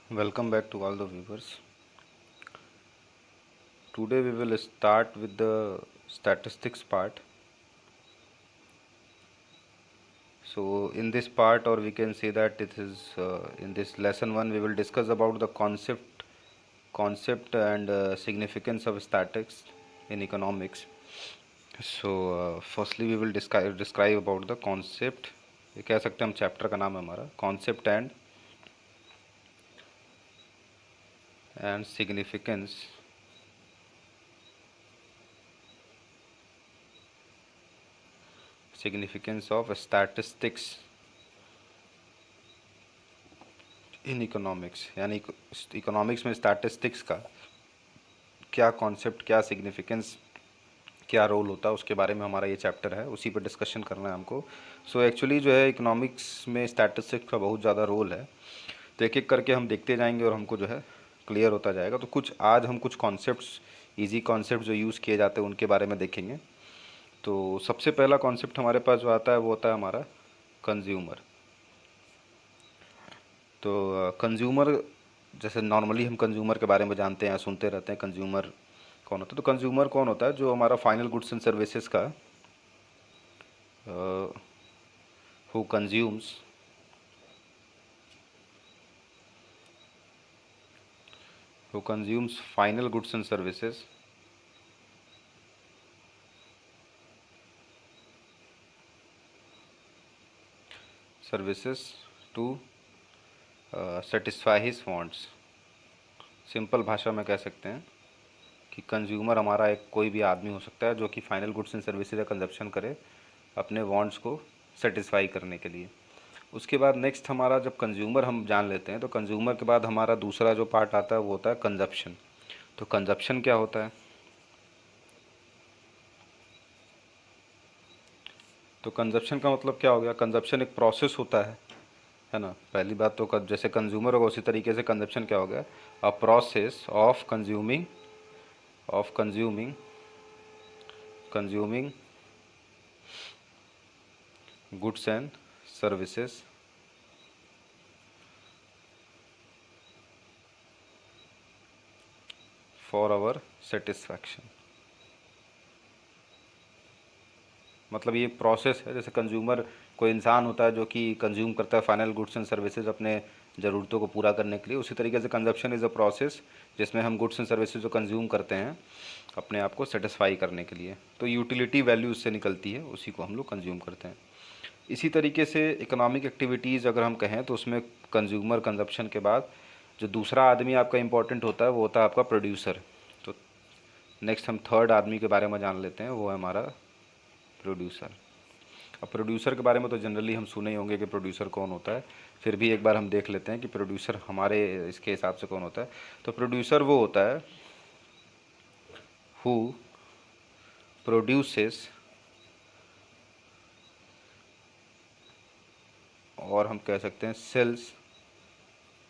Welcome back to all the viewers. Today we will start with the statistics part. So in this part, or we can say that it is in this lesson 1 we will discuss about the concept and significance of statistics in economics. So firstly we will describe about the concept. ये कह सकते हैं हम chapter का नाम है हमारा concept and significance of statistics in economics, यानी इकोनॉमिक्स में स्टैटिस्टिक्स का क्या कॉन्सेप्ट, क्या सिग्निफिकेंस, क्या रोल होता है, उसके बारे में हमारा ये चैप्टर है, उसी पर डिस्कशन करना है हमको। सो एक्चुअली जो है इकोनॉमिक्स में स्टैटिस्टिक्स का बहुत ज़्यादा रोल है, तो एक एक करके हम देखते जाएंगे और हमको जो है क्लियर होता जाएगा। तो आज हम कुछ कॉन्सेप्ट्स, ईजी कॉन्सेप्ट जो यूज़ किए जाते हैं उनके बारे में देखेंगे। तो सबसे पहला कॉन्सेप्ट हमारे पास जो आता है वो होता है हमारा कंज्यूमर। तो कंज्यूमर, जैसे नॉर्मली हम कंज्यूमर के बारे में जानते हैं, सुनते रहते हैं कंज्यूमर कौन होता है। तो कंज्यूमर कौन होता है? जो हमारा फाइनल गुड्स एंड सर्विसेज का who consumes final goods and services to satisfy his wants. Simple भाषा में कह सकते हैं कि कंज्यूमर हमारा एक कोई भी आदमी हो सकता है जो कि फाइनल गुड्स एंड सर्विसेज का कंजप्शन करे अपने वांट्स को सेटिस्फाई करने के लिए। उसके बाद नेक्स्ट हमारा, जब कंज्यूमर हम जान लेते हैं, तो कंज्यूमर के बाद हमारा दूसरा जो पार्ट आता है वो होता है कंजप्शन। तो कंजप्शन क्या होता है? तो कंजप्शन का मतलब क्या हो गया? कंजप्शन एक प्रोसेस होता है ना। पहली बात तो जैसे कंज्यूमर होगा उसी तरीके से कंजप्शन क्या हो गया? A process of consuming goods and services for our satisfaction. मतलब ये प्रोसेस है। जैसे कंज्यूमर कोई इंसान होता है जो कि कंज्यूम करता है फाइनल गुड्स एंड सर्विसेज अपने ज़रूरतों को पूरा करने के लिए, उसी तरीके से कंजप्शन इज़ अ प्रोसेस जिसमें हम गुड्स एंड सर्विसेज जो कंज्यूम करते हैं अपने आप को सेटिस्फाई करने के लिए। तो यूटिलिटी वैल्यू उससे निकलती है, उसी को हम लोग कंज्यूम करते हैं। इसी तरीके से इकोनॉमिक एक्टिविटीज़ अगर हम कहें तो उसमें कंज्यूमर कंजप्शन के बाद जो दूसरा आदमी आपका इंपॉर्टेंट होता है वो होता है आपका प्रोड्यूसर। तो नेक्स्ट हम थर्ड आदमी के बारे में जान लेते हैं, वो है हमारा प्रोड्यूसर। अब प्रोड्यूसर के बारे में तो जनरली हम सुने ही होंगे कि प्रोड्यूसर कौन होता है, फिर भी एक बार हम देख लेते हैं कि प्रोड्यूसर हमारे इसके हिसाब से कौन होता है। तो प्रोड्यूसर वो होता है हु प्रोड्यूसेस, और हम कह सकते हैं sells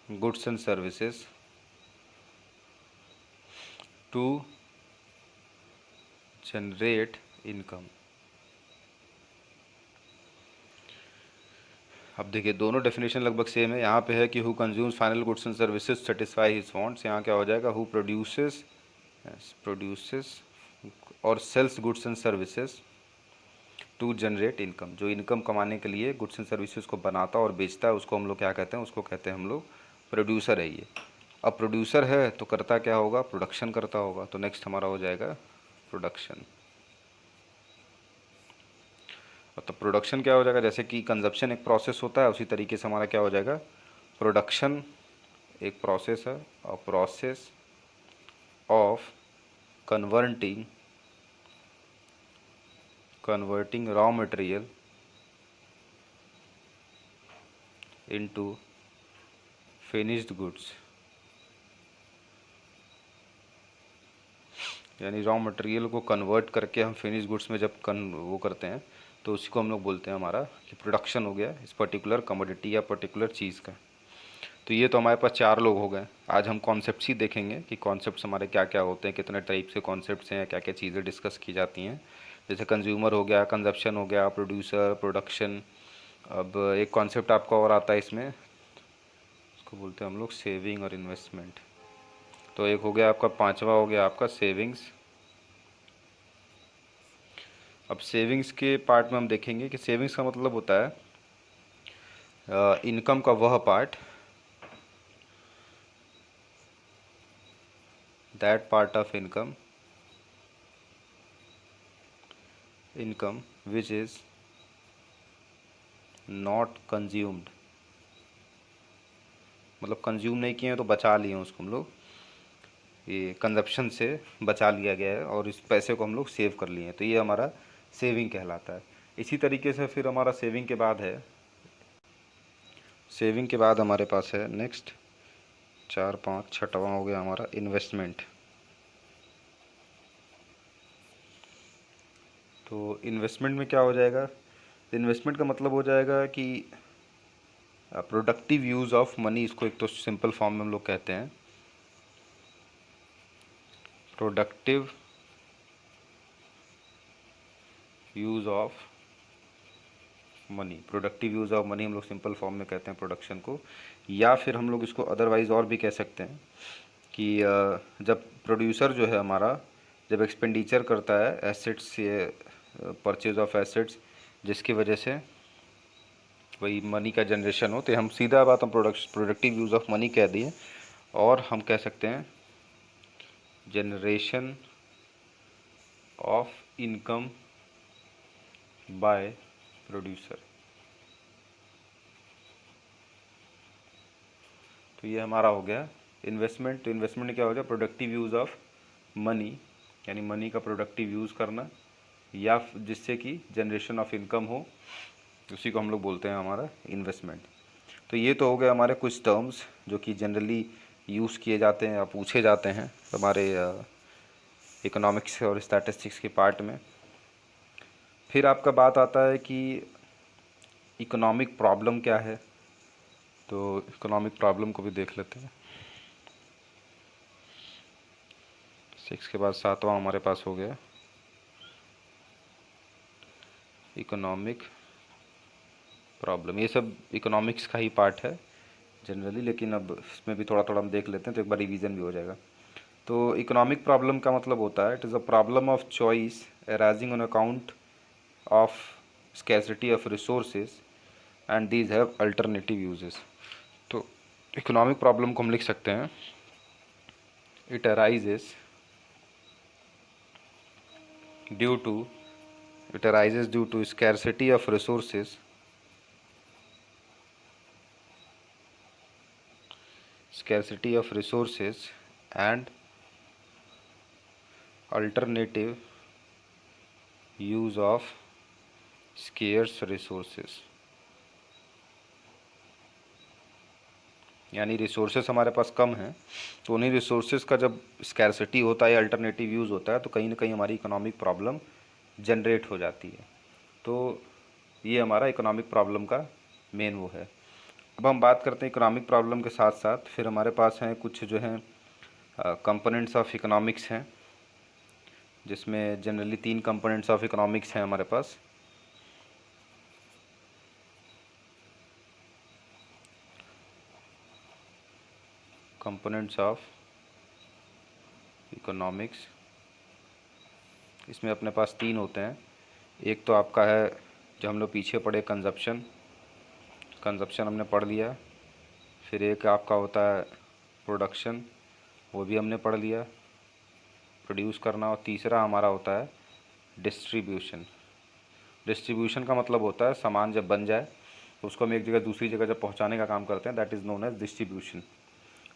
goods and services to generate income. अब देखिए दोनों डेफिनेशन लगभग सेम है। यहाँ पे है कि who consumes final goods and services satisfy his wants. यहाँ क्या हो जाएगा? हु प्रोड्यूसेस और sells goods and services to generate income. जो इनकम कमाने के लिए गुड्स एंड सर्विसेज को बनाता और बेचता है उसको हम लोग क्या कहते हैं? उसको कहते हैं हम लोग प्रोड्यूसर है ये। अब प्रोड्यूसर है तो करता क्या होगा? प्रोडक्शन करता होगा। तो नेक्स्ट हमारा हो जाएगा प्रोडक्शन। तो प्रोडक्शन क्या हो जाएगा? जैसे कि कंजप्शन एक प्रोसेस होता है, उसी तरीके से हमारा क्या हो जाएगा? प्रोडक्शन एक प्रोसेस है, और process of converting raw material into finished goods. यानी रॉ मटेरियल को कन्वर्ट करके हम फिनिश गुड्स में जब वो करते हैं तो उसी को हम लोग बोलते हैं हमारा कि प्रोडक्शन हो गया इस पर्टिकुलर कमोडिटी या पर्टिकुलर चीज़ का। तो ये तो हमारे पास 4 लोग हो गए। आज हम कॉन्सेप्ट्स ही देखेंगे कि कॉन्सेप्ट्स हमारे क्या क्या होते हैं, कितने टाइप से कॉन्सेप्ट्स हैं, क्या क्या चीज़ें डिस्कस की जाती हैं। जैसे कंज्यूमर हो गया, कंजप्शन हो गया, प्रोड्यूसर, प्रोडक्शन। अब एक कॉन्सेप्ट आपका और आता है इसमें, इसको बोलते हैं हम लोग सेविंग और इन्वेस्टमेंट। तो एक हो गया आपका, पांचवा हो गया आपका सेविंग्स। अब सेविंग्स के पार्ट में हम देखेंगे कि सेविंग्स का मतलब होता है इनकम का वह part, that part of income which is not consumed, मतलब कंज्यूम नहीं किए हैं तो बचा लिए हैं उसको हम लोग, ये कंजप्शन से बचा लिया गया है और इस पैसे को हम लोग सेव कर लिए हैं, तो ये हमारा सेविंग कहलाता है। इसी तरीके से फिर हमारा सेविंग के बाद है, सेविंग के बाद हमारे पास है नेक्स्ट 4 5 छठवां हो गया हमारा इन्वेस्टमेंट। तो इन्वेस्टमेंट में क्या हो जाएगा, इन्वेस्टमेंट का मतलब हो जाएगा कि प्रोडक्टिव यूज़ ऑफ मनी, इसको एक तो सिंपल फॉर्म में हम लोग कहते हैं productive use of money. Productive use of money हम लोग सिंपल फॉर्म में कहते हैं प्रोडक्शन को, या फिर हम लोग इसको अदरवाइज़ और भी कह सकते हैं कि जब प्रोड्यूसर जो है हमारा जब एक्सपेंडिचर करता है एसेट्स, ये परचेज ऑफ एसेट्स, जिसकी वजह से वही मनी का जनरेशन हो, तो हम सीधा बात हम प्रोडक्टिव यूज़ ऑफ मनी कह दिए, और हम कह सकते हैं generation of income by producer. तो ये हमारा हो गया इन्वेस्टमेंट। तो इन्वेस्टमेंट क्या हो गया, प्रोडक्टिव यूज़ ऑफ मनी, यानी मनी का प्रोडक्टिव यूज़ करना, या जिससे कि जनरेशन ऑफ इनकम हो, उसी को हम लोग बोलते हैं हमारा इन्वेस्टमेंट। तो ये तो हो गए हमारे कुछ टर्म्स जो कि जनरली यूज़ किए जाते हैं या पूछे जाते हैं हमारे इकोनॉमिक्स और स्टैटिस्टिक्स के पार्ट में। फिर आपका बात आता है कि इकोनॉमिक प्रॉब्लम क्या है, तो इकोनॉमिक प्रॉब्लम को भी देख लेते हैं। 6 के बाद 7वां हमारे पास हो गया इकोनॉमिक प्रॉब्लम। ये सब इकोनॉमिक्स का ही पार्ट है जनरली, लेकिन अब इसमें भी थोड़ा थोड़ा हम देख लेते हैं तो एक बार रिवीजन भी हो जाएगा। तो इकोनॉमिक प्रॉब्लम का मतलब होता है it is a problem of choice arising on account of scarcity of resources and these have alternative uses. तो इकोनॉमिक प्रॉब्लम को हम लिख सकते हैं it arises due to scarcity of resources and alternative use of scarce resources। यानी resources हमारे पास कम हैं, तो उन्हीं रिसोर्सेज का जब स्कैर्सिटी होता है या अल्टरनेटिव यूज़ होता है तो कहीं ना कहीं हमारी इकोनॉमिक प्रॉब्लम जनरेट हो जाती है। तो ये हमारा इकोनॉमिक प्रॉब्लम का मेन वो है। अब हम बात करते हैं इकोनॉमिक प्रॉब्लम के साथ साथ फिर हमारे पास हैं कुछ जो हैं कंपोनेंट्स ऑफ इकोनॉमिक्स हैं, जिसमें जनरली 3 कंपोनेंट्स ऑफ इकोनॉमिक्स हैं हमारे पास। कंपोनेंट्स ऑफ इकोनॉमिक्स, इसमें अपने पास 3 होते हैं। एक तो आपका है जो हम लोग पीछे पढ़े कंजप्शन हमने पढ़ लिया। फिर एक आपका होता है प्रोडक्शन, वो भी हमने पढ़ लिया, प्रोड्यूस करना। और तीसरा हमारा होता है डिस्ट्रीब्यूशन का मतलब होता है सामान जब बन जाए तो उसको हम एक जगह दूसरी जगह जब पहुंचाने का काम करते हैं, that is known as distribution.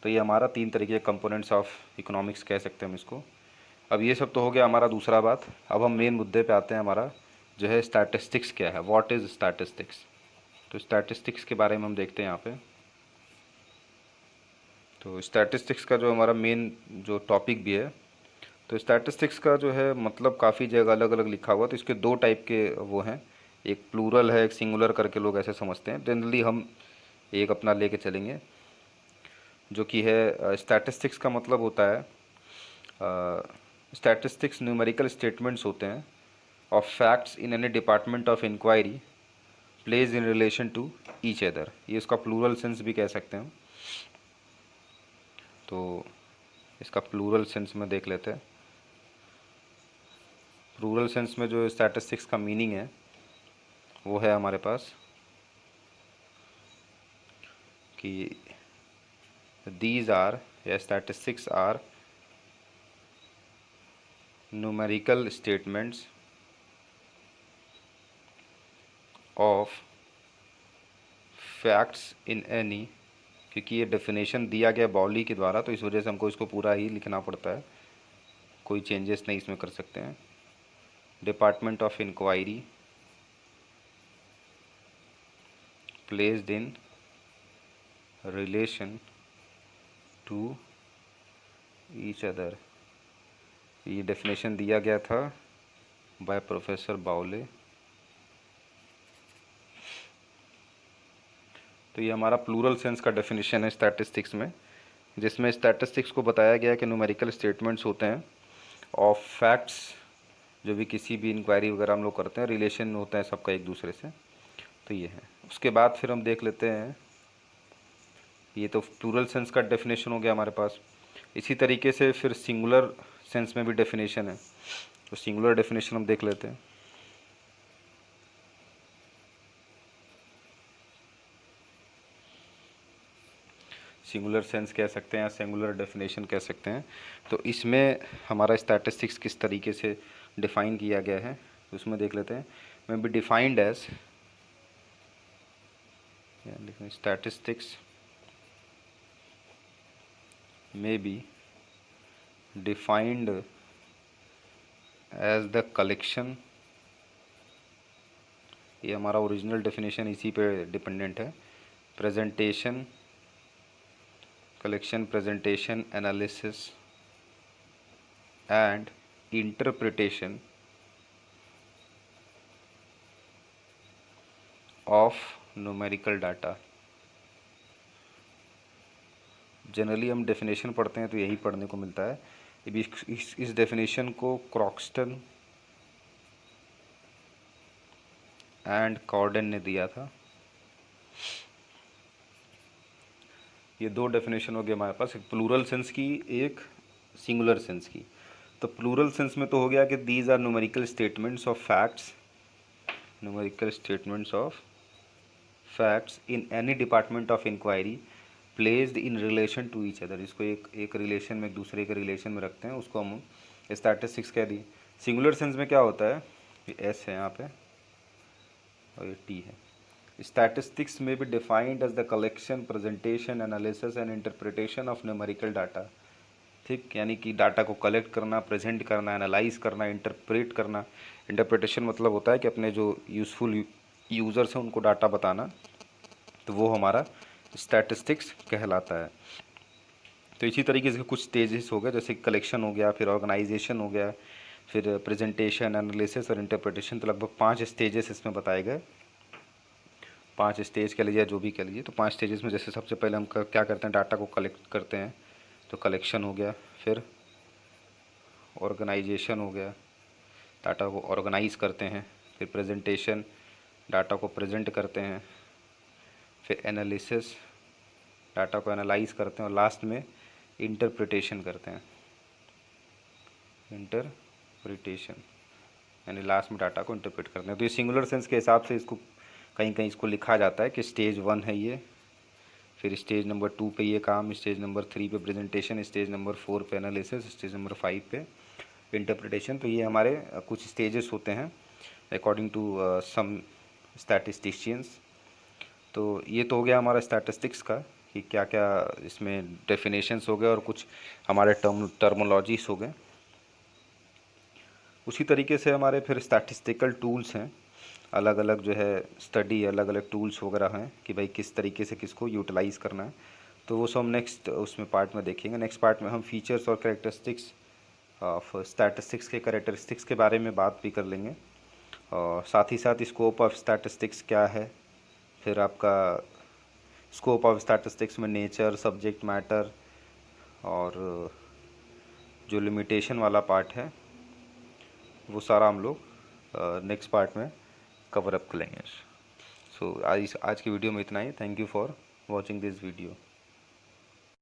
तो ये हमारा 3 तरीके के कंपोनेंट्स ऑफ इकोनॉमिक्स कह सकते हैं हम इसको। अब ये सब तो हो गया हमारा दूसरा बात। अब हम मेन मुद्दे पे आते हैं, हमारा जो है स्टैटिस्टिक्स क्या है, व्हाट इज़ स्टैटिस्टिक्स। तो स्टैटिस्टिक्स के बारे में हम देखते हैं यहाँ पे। तो स्टैटिस्टिक्स का जो हमारा मेन जो टॉपिक भी है, तो स्टैटिस्टिक्स का जो है मतलब काफ़ी जगह अलग अलग लिखा हुआ, तो इसके 2 टाइप के वो हैं, एक प्लूरल है एक सिंगुलर करके लोग ऐसे समझते हैं। जनरली हम एक अपना लेके चलेंगे जो कि है स्टैटिस्टिक्स का मतलब होता है स्टैटिस्टिक्स न्यूमेरिकल स्टेटमेंट्स होते हैं of facts in any department of inquiry placed in relation to each other. ये उसका प्लूरल सेंस भी कह सकते हैं। तो इसका प्लूरल सेंस में देख लेते हैं। प्लूरल सेंस में जो स्टैटिस्टिक्स का मीनिंग है वो है हमारे पास कि दीज आर या statistics are numerical statements of facts in any, क्योंकि ये डेफिनेशन दिया गया बाउली के द्वारा तो इस वजह से हमको इसको पूरा ही लिखना पड़ता है, कोई चेंजेस नहीं इसमें कर सकते हैं। Department of inquiry placed in relation to each other, ये डेफिनेशन दिया गया था बाय प्रोफेसर बाउले। तो ये हमारा प्लूरल सेंस का डेफिनेशन है स्टैटिस्टिक्स में, जिसमें स्टैटिस्टिक्स को बताया गया कि न्यूमेरिकल स्टेटमेंट्स होते हैं ऑफ फैक्ट्स, जो भी किसी भी इंक्वायरी वगैरह हम लोग करते हैं, रिलेशन होता है सबका एक दूसरे से। तो ये है। उसके बाद फिर हम देख लेते हैं, ये तो प्लूरल सेंस का डेफिनेशन हो गया हमारे पास। इसी तरीके से फिर सिंगुलर सेंस में भी डेफिनेशन है, तो सिंगुलर डेफिनेशन हम देख लेते हैं। सिंगुलर सेंस कह सकते हैं या सिंगुलर डेफिनेशन कह सकते हैं। तो इसमें हमारा स्टैटिस्टिक्स किस तरीके से डिफ़ाइन किया गया है उसमें देख लेते हैं। May be defined as, statistics may be defined as the collection, ये हमारा ओरिजिनल डेफिनेशन इसी पे डिपेंडेंट है। Presentation, collection, presentation, analysis and interpretation of numerical data. Generally हम डेफिनेशन पढ़ते हैं तो यही पढ़ने को मिलता है। इस डेफिनेशन को क्रॉक्स्टन एंड कॉर्डन ने दिया था। ये दो डेफिनेशन हो गए हमारे पास, एक प्लूरल सेंस की, एक सिंगुलर सेंस की। तो प्लूरल सेंस में तो हो गया कि these are numerical statements of facts, numerical statements of facts in any department of inquiry placed in relation to each other. इसको एक रिलेशन में, एक दूसरे के रिलेशन में रखते हैं, उसको हम स्टैटिस्टिक्स कह दिए। सिंगुलर सेंस में क्या होता है, ये एस है यहाँ पे और ये टी है। स्टैटिस्टिक्स में भी defined as the collection, presentation, analysis and interpretation of numerical data. ठीक, यानी कि डाटा को कलेक्ट करना, प्रेजेंट करना, एनालाइज करना, इंटरप्रेट करना। इंटरप्रिटेशन मतलब होता है कि अपने जो यूज़फुल यूज़र्स हैं उनको डाटा बताना, तो वो हमारा स्टैटिस्टिक्स कहलाता है। तो इसी तरीके से कुछ स्टेजेस हो गए, जैसे कलेक्शन हो गया, फिर ऑर्गेनाइजेशन हो गया, फिर प्रेजेंटेशन, एनालिसिस और इंटरप्रिटेशन। तो लगभग 5 स्टेजेस इसमें बताए गए। 5 स्टेज कह लीजिए, जो भी कह लीजिए। तो 5 स्टेजेस में जैसे सबसे पहले हम क्या करते हैं, डाटा को कलेक्ट करते हैं, तो कलेक्शन हो गया। फिर ऑर्गेनाइजेशन हो गया, डाटा को ऑर्गेनाइज करते हैं। फिर प्रेजेंटेशन, डाटा को प्रेजेंट करते हैं। फिर एनालिसिस, डाटा को एनालाइज करते हैं। और लास्ट में इंटरप्रिटेशन करते हैं। इंटरप्रिटेशन यानी लास्ट में डाटा को इंटरप्रेट करते हैं। तो ये सिंगुलर सेंस के हिसाब से इसको कहीं कहीं इसको लिखा जाता है कि स्टेज 1 है ये, फिर स्टेज नंबर 2 पे ये काम, स्टेज नंबर 3 पे प्रेजेंटेशन, स्टेज नंबर 4 पे एनालिसिस, स्टेज नंबर 5 पे इंटरप्रिटेशन। तो ये हमारे कुछ स्टेजेस होते हैं अकॉर्डिंग टू सम स्टैटिस्टिशियंस। तो ये तो हो गया हमारा स्टैटिस्टिक्स का कि क्या क्या इसमें डेफिनेशंस हो गए और कुछ हमारे टर्मोलॉजीज हो गए। उसी तरीके से हमारे फिर स्टैटिस्टिकल टूल्स हैं, अलग अलग जो है स्टडी, अलग अलग टूल्स वगैरह हैं कि भाई किस तरीके से किसको यूटिलाइज़ करना है। तो वो सब हम नेक्स्ट उसमें पार्ट में देखेंगे। नेक्स्ट पार्ट में हम फीचर्स और कैरेक्टरिस्टिक्स ऑफ स्टैटिस्टिक्स के कैरेक्टरिस्टिक्स के बारे में बात भी कर लेंगे, और साथ ही साथ स्कोप ऑफ स्टैटिस्टिक्स क्या है। फिर आपका स्कोप ऑफ स्टैटिस्टिक्स में नेचर, सब्जेक्ट मैटर और जो लिमिटेशन वाला पार्ट है वो सारा हम लोग नेक्स्ट पार्ट में कवर अप करेंगे। सो आज की वीडियो में इतना ही। Thank you for watching this video.